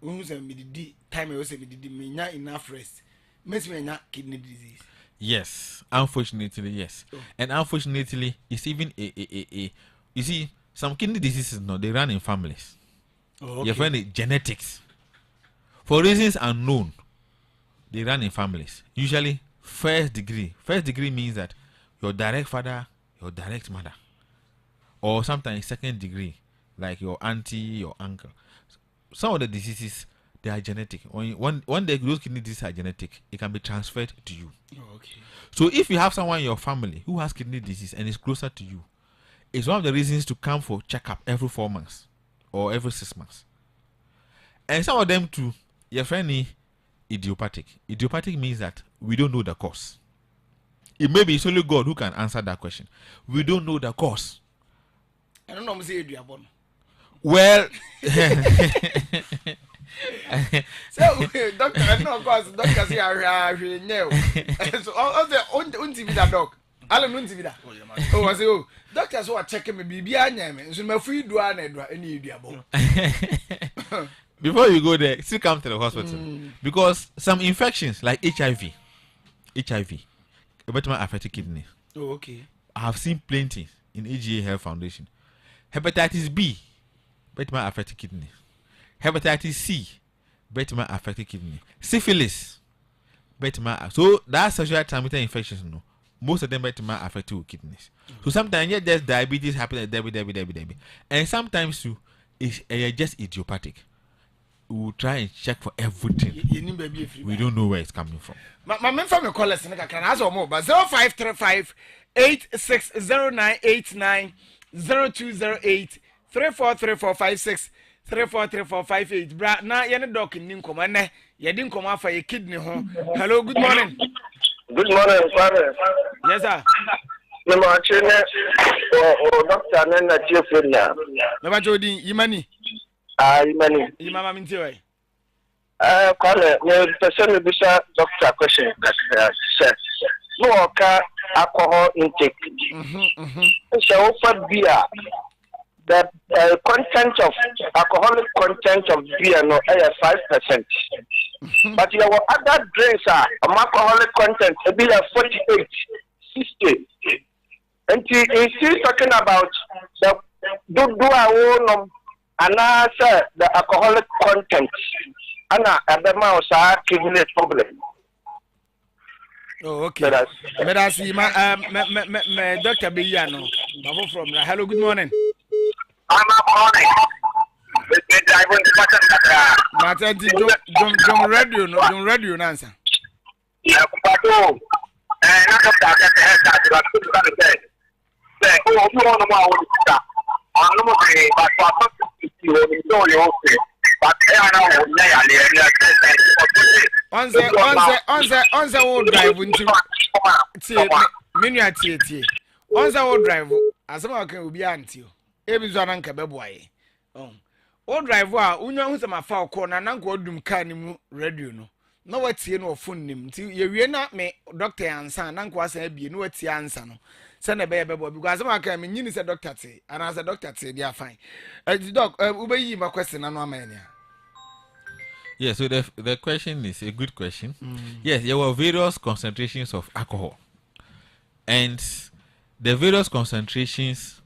When me did time I was me did me enough rest. Makes me kidney disease. Yes, unfortunately, yes. And unfortunately, it's even a you see, some kidney diseases no, they run in families. You find it genetics. For reasons unknown, they run in families. Usually first degree. First degree means that your direct father, your direct mother. Or sometimes second degree, like your auntie, your uncle. Some of the diseases, they are genetic. When those kidney diseases are genetic, it can be transferred to you. So if you have someone in your family who has kidney disease and is closer to you, it's one of the reasons to come for checkup every 4 months or every 6 months. And some of them too, your friend is idiopathic. Idiopathic means that we don't know the cause. It may be it's only God who can answer that question. We don't know the cause. I don't know what you do. Well, so doctor, I know cause doctor say I know. So all the unti be that doc. Alan unti be that. Oh, I say oh, doctors who are checking me bibi anya me. So my free do an edwa any idiabo. Before you go there, still come to the hospital because some infections like HIV, it might affect kidney. Oh, okay. I have seen plenty in AGA Health Foundation. Hepatitis B. Bet might affect kidney. Hepatitis C, bet might affect kidney. Syphilis, bet might. So that's sexually transmitted infections. No, most of them bet might affect your kidneys. So sometimes yeah, there's diabetes happening, and sometimes too, it's just idiopathic. We will try and check for everything. We don't know where it's coming from. My man from your callers, I can ask more, but 0535 860989 0208 343456 343458. Bra na yene doc nin koma na ye din koma fa ye kidney ho. Hello, good morning. Good morning, father. Yes sir. Me ma chene o doctor na na tiefuna. Me ba jodi Imani. Imani. Imama minti wai. Kwale me person bisa doctor question. No ka alcohol intake. So for beer the content of alcoholic content of beer no 5%. But your other drinks are alcoholic content be like 48, 60. And he's still talking about the and answer the alcoholic content. And at the mouse are kidney problem. Oh, okay. Medasi, my Dr. Biyano, Babo from hello, good morning. Morning. Martin, John Radio, no, John Radio, answer. Yeah, but oh, and I got that say, oh, you want to know what it's I'm not saying, but you know, but I on the old drive into menu at TT. On the old drive, as some can be anti. Ebizan anka beboy. Old drive wa, unyo who's my foul corner, and uncle dum canimu radio no. na watie no phone nim nti ye wie na me doctor ansa na nkwa san abie no watie ansa no se na be ye bebo because am aka me nyini se doctor te and as a doctor te dia fine doc ubeyi ma question na no amania. Yeah, so the question is a good question. Yes, there were various concentrations of alcohol, and the various concentrations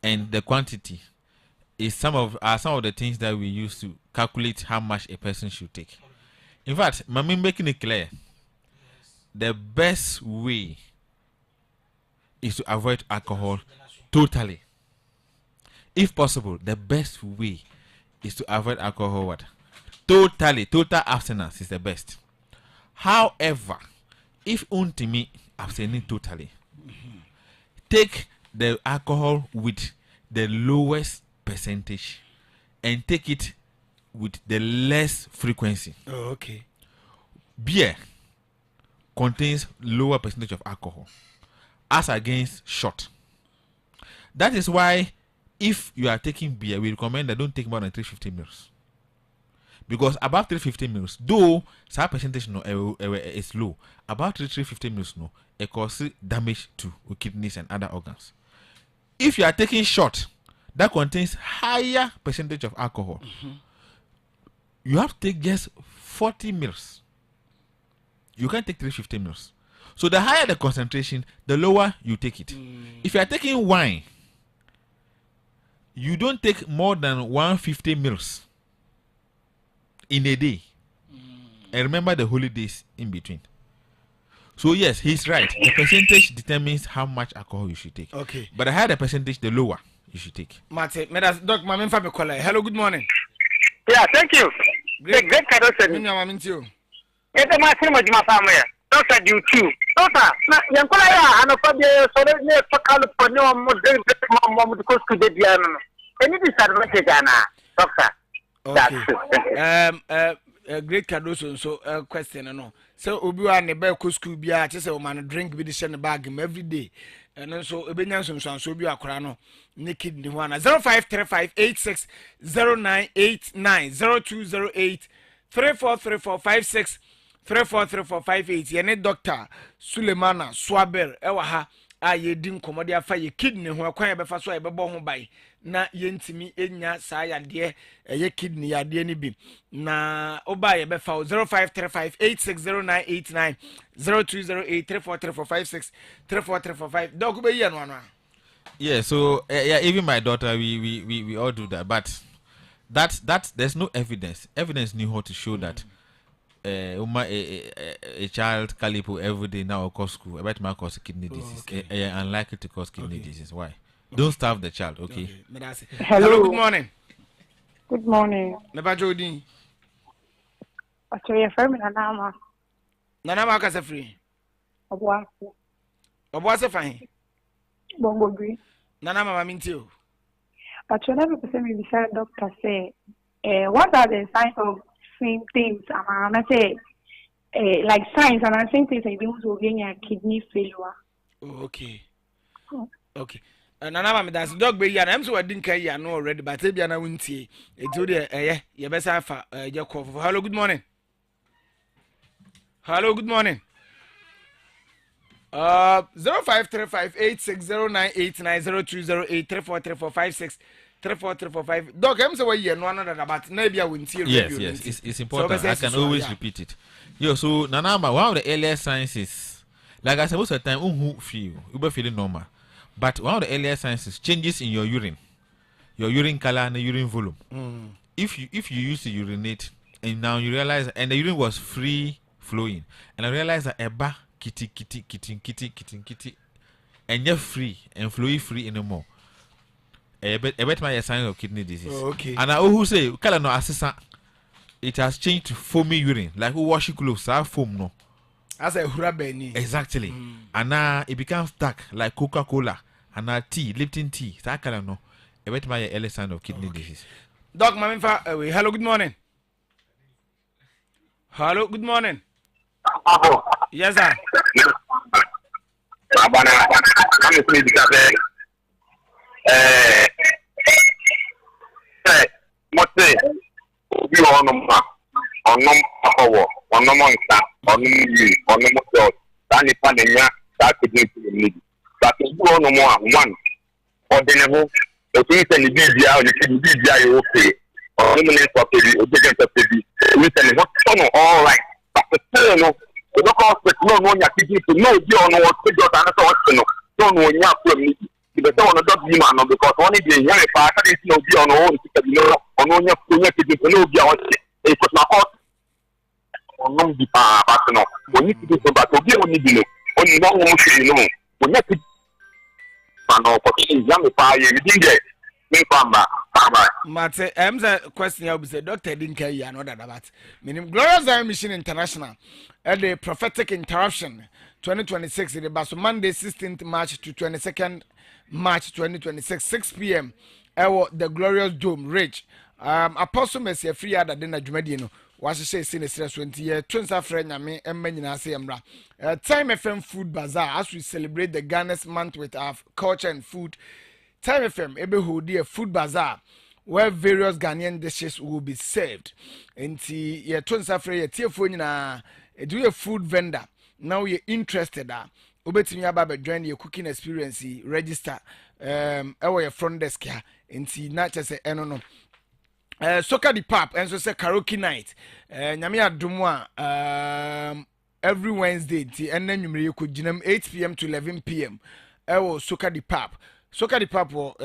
and the quantity is some of the things that we use to calculate how much a person should take. In fact, Mami making it clear, the best way is to avoid alcohol totally. If possible, the best way is to avoid alcohol what? Totally, total abstinence is the best. However, if ultimately abstaining totally, take the alcohol with the lowest percentage and take it with the less frequency. Oh, okay. Beer contains lower percentage of alcohol as against shot. That is why if you are taking beer, we recommend that don't take more than 350 ml. Because above 350 ml, though some percentage no is low, about 350 ml no, it causes damage to kidneys and other organs. If you are taking shot that contains higher percentage of alcohol, you have to take just 40 ml. You can't take 350 ml. So the higher the concentration, the lower you take it. If you are taking wine, you don't take more than 150 ml in a day. And remember the holidays in between. So yes, he's right. The percentage determines how much alcohol you should take. Okay. But the higher the percentage, the lower you should take. Mate, Doc, my main family caller. Hello, good morning. Yeah, thank you. Great Kadosen. It's a massive Majima family. Doctor, you too. Doctor, Yankola, and a Fabio, so there's no California, more because could be piano. Any disadvantage, Anna, Doctor. Okay. Great Kadoso, so question, no. So, Obuasi ne be ko school bia, che se o man drink bi de share ne bag every day. And so ebenya so bi akora no ne kidney ho ana 0535860989 0208 343456 343458 ye ne doctor Sulemana Swaber ewa ha a ye di nkomode afa ye kidney ho akwan ye befa so ye bebo ho bai na ye ntimi enya saa yade ye kidney yade ni bi na oba ye befa 0535860989 0208 343456 343455 dog be ye no ano. Yeah, so yeah, even my daughter, we all do that, but that's there's no evidence knew how to show that a child calipo every day now cause school about my cause kidney disease. Unlikely to cause kidney disease. Why? Don't starve the child, okay? Hello, good morning. Good morning. Neba Jodi. Actually, your friend Nanama. Nanama kasa free. Obuasi fine. Bongo green. Nanama mamintio. Actually, every person we decide doctor say, what are the signs of same things? And I say, like signs, and I think things like things will be a kidney failure. Okay. Okay. Nanama me das dog be ya na am so wadin kai ya no already, but e bia na wuntie. E do de ye be sa fa je call. Hello, good morning. Hello, good morning. 0535860989 0208 343456 Dog, I'm so here no another but na bia wuntie. Yes, it's important. So I can always repeat it. Yo, so Nanama, one of the earlier signs is, like I said, most of the time, you be feeling normal. But one of the earlier signs is changes in your urine color and the urine volume. If you used to urinate and now you realize, and the urine was free flowing, and I realized that eba kitty, and you're free and flowy free anymore. A bet my sign of kidney disease. Okay. And I who say, color no assessor, it has changed to foamy urine, like who wash clothes, foam no. As a hurabeni. Exactly. And now it becomes dark like Coca-Cola and now tea, Lipton tea. So I can't know. I bet my early sign of kidney disease. Doc, hello, good morning. Hello, good morning. Yes, sir. ɔnom nsa ɔnom yi ɔnom salt saa nipa na nya saa kidney problem ni bi but obi ɔnom a one ɔde ne ho otumi sɛ ne bibia ɔne kidney bibia yɛ okay ɔnom ne nsa pɛbi ɔgyegye nsa pɛbi ɔmi sɛ ne ho tɔ no all right but still no ɔbɛkɔ hospital no ɔno ɔnya kidney problem na obi ɔno ɔte dɔta ne sɛ ɔte no na ɔno ɔnya problem ni bi bɛsɛ ɔno dɔ bi ma no because ɔne deɛ nya ne paa sɛ de si na obi ɔno ɔwɔ nsika bi no ɔno ɔnya kidney problem na obi a ɔte ɛkɔtena hɔ ɔnom bi paa but no ɔnye kidney problem but obi a ɔne bi no ɔne na ɔmo hwee no ɔnya kidney no ɔkɔtɔ nya me paa yɛ ne din deɛ me pamba bye Mate, the question I say, Doctor didn't care you know that about. Meaning Glorious Zion Mission International at the prophetic interruption 2026 in the Basso Monday 16th March to 22nd March 2026 6 p.m. The Glorious Dome Ridge. Apostle Messi free other than a Jumedino. Was say sin is 20 year twins are friend and many say Time FM Food Bazaar as we celebrate the Ghana's month with our culture and food. Time FM Ebeho dear Food Bazaar where various Ghanaian dishes will be served. And ye twins are free a tearful do a food vendor. Now you're interested obetimi aba join your cooking experience register your front desk here and not just say no soccer the pub and so say karaoke night nyame adom every Wednesday and then you could 8 p.m. to 11 p.m. Soccer the pub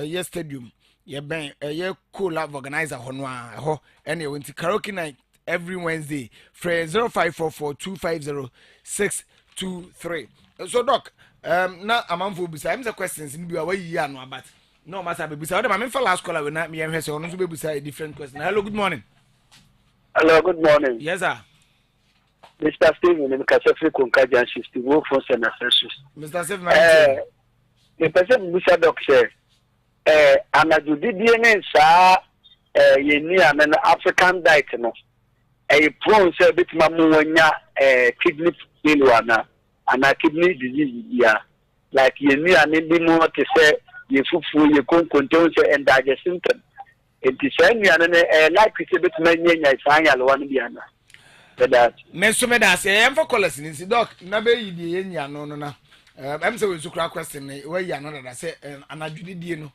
yes stadium ye ben ye cool organizer ho and you went to karaoke night every Wednesday for 0544250623. So doc na amanfo bisa am the questions ni bi wa yi anu about no matter be bisa o de ma me fa last caller we na me hwese ono so be bisa a different question. Hello, good morning. Hello, good morning. Yes sir. Mr. Steven in Kasefri Konkajan 60 work for Sena Services. Mr. Steven the person bisa doc say anajudi DNA sa ye ni an African diet no prone say bitima mu wanya kidney failure na and kidney disease yeah like ye ni an bi mu to say ye fufu ye contain say and digestion it is any an like we say bitima nyanya san ya lo wan bi ana that me so me da say em for callers ni si doc na be yi die nya no no na em say we so kra question we ya no da say anadwudi die no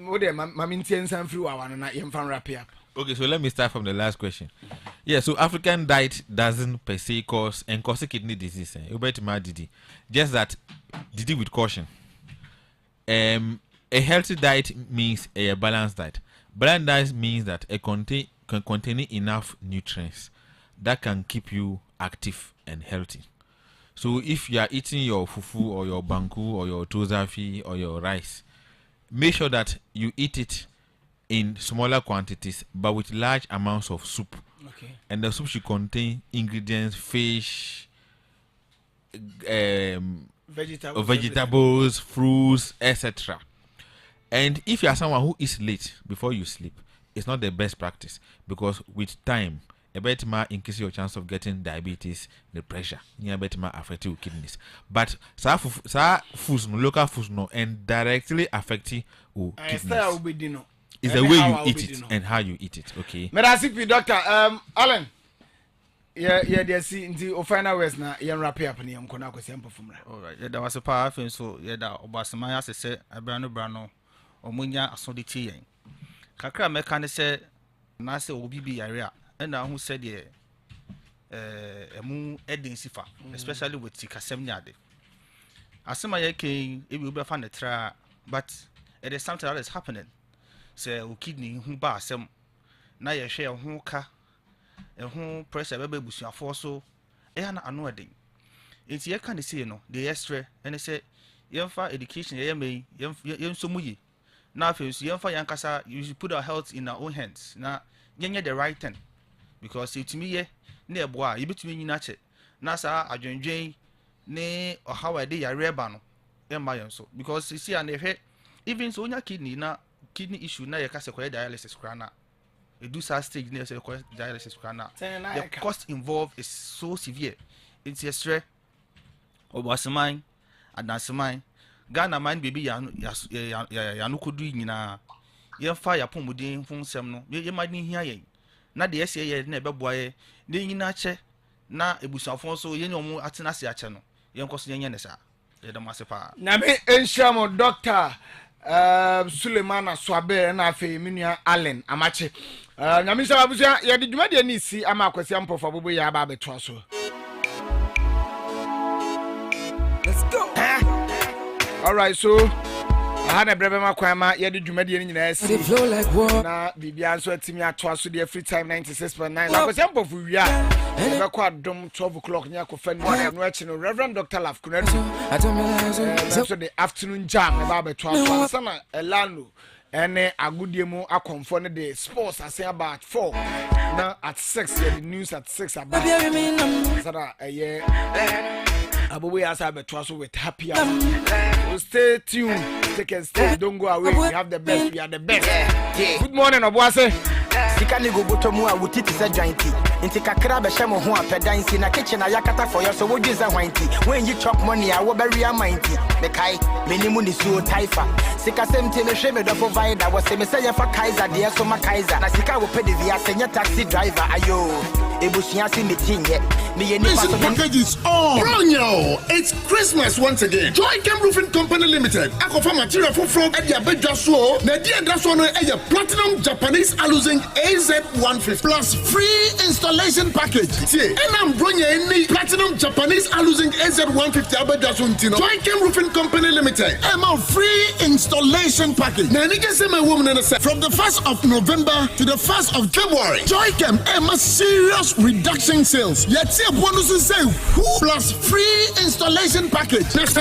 what the mamintian san free wa no na yem fan wrap up. Okay, so let me start from the last question. Yeah, so African diet doesn't per se cause kidney disease. Just that did it with caution. A healthy diet means a balanced diet. Balanced diet means that can contain enough nutrients that can keep you active and healthy. So if you are eating your fufu or your banku or your tozafi or your rice, make sure that you eat it in smaller quantities but with large amounts of soup. Okay. And the soup should contain ingredients, fish, vegetables, fruits, etc. And if you are someone who eats late before you sleep, it's not the best practice because with time, a bit more increase your chance of getting diabetes, the pressure, a bit more affect your kidneys. But foods, local foods, no, and directly affecting your kidneys. It's the way you eat it and how you eat it, okay? Merasipi, Doctor. Alan. Yeah, they see in the final words now. You wrap up and you can now perform. All right, yeah, that was a powerful so yeah, that Obuasi as I said, Brano, Omunya, Asoditi. Kakra Mekane said, Nasa Obibi area, and now who said, yeah, a moon Adansi, especially with Tikasem Yade. Asama came, it will be found a try, but it is something that is happening. Say o kidney hu ba asem na ye hwe ho ka ho pressure bebe busuafo so e na ano eden enti ye ka ne say no the extra and say yemfa education ye mei yemso muyi na afi so yemfa yankasa you should put our health in our own hands na yenye the right thing because itumi ye na ebo a yebetumi nyina che na sa adwendwen ne ohawa de yare ba no e ma yenso because you see an hwe even so onya kidney na kidney issue na yekase kwa dialysis krana e do sa stage na yekase kwa dialysis krana the cost involved is so severe it's a stress Obuasi Adansi Ghana man baby ya no kodu nyina ye fa ya pomuden ho nsem no ye mani hia ye na de ese ye na ebeboa ye de nyina che na ebusuafo so yenye omo atena se ache no yenko so yenye ne sa yedam ase pa na me enshamo doctor Sulemana Swabe na afi minua Allen amache na me sha abusia ye de dwuma de ni si ama akwasi ampofa bobo ya ba beto so. Let's go. All right, so I had a breve makwama ye de dwuma de ni nyina si na bibia nso atimi ato so de free time 96.9 akwasi ampofu wia e be kwa dom 12 o'clock nya ko fa no achi no Reverend Dr. Laf Kunadu so the afternoon jam e ba beto so sana elano ene agudie mu akonfo ne the sports ase about 4 now at 6 the news at 6 about sada eye Abuwe asa beto so with happy hour. So stay tuned, take a stay, don't go away. We have the best, we are the best. Good morning, Obuasi. Sika ni go botomu a wutiti se jointi. Inti kakra be shemo ho apedansi na kitchen ayakata for you so wo dweza hwanti. When you chop money a wo bury amanti. Me kai menimu ni suo taifa. Sika semte me hwe me do provider wo se me say ya fa Kaiser de so ma Kaiser. Na sika wo pedi via senya taxi driver ayo. Ebusia si metinye. Me ye ni paso packages on. Bronyo, it's Christmas once again. Joy Cam Roofing Company Limited. Akofa material from at your bed just so. Na dia that's one a platinum Japanese alusing AZ150 plus free installation package. See, and I'm bringing any platinum Japanese alusing AZ150 abedasuntino. Joy Cam Roofing Company Limited. I'm a free installation package. Now, nigga say my woman and from the 1st of November to the 1st of February. Joy Cam a serious reduction sales. Yet see a bonus say who plus free installation package. Next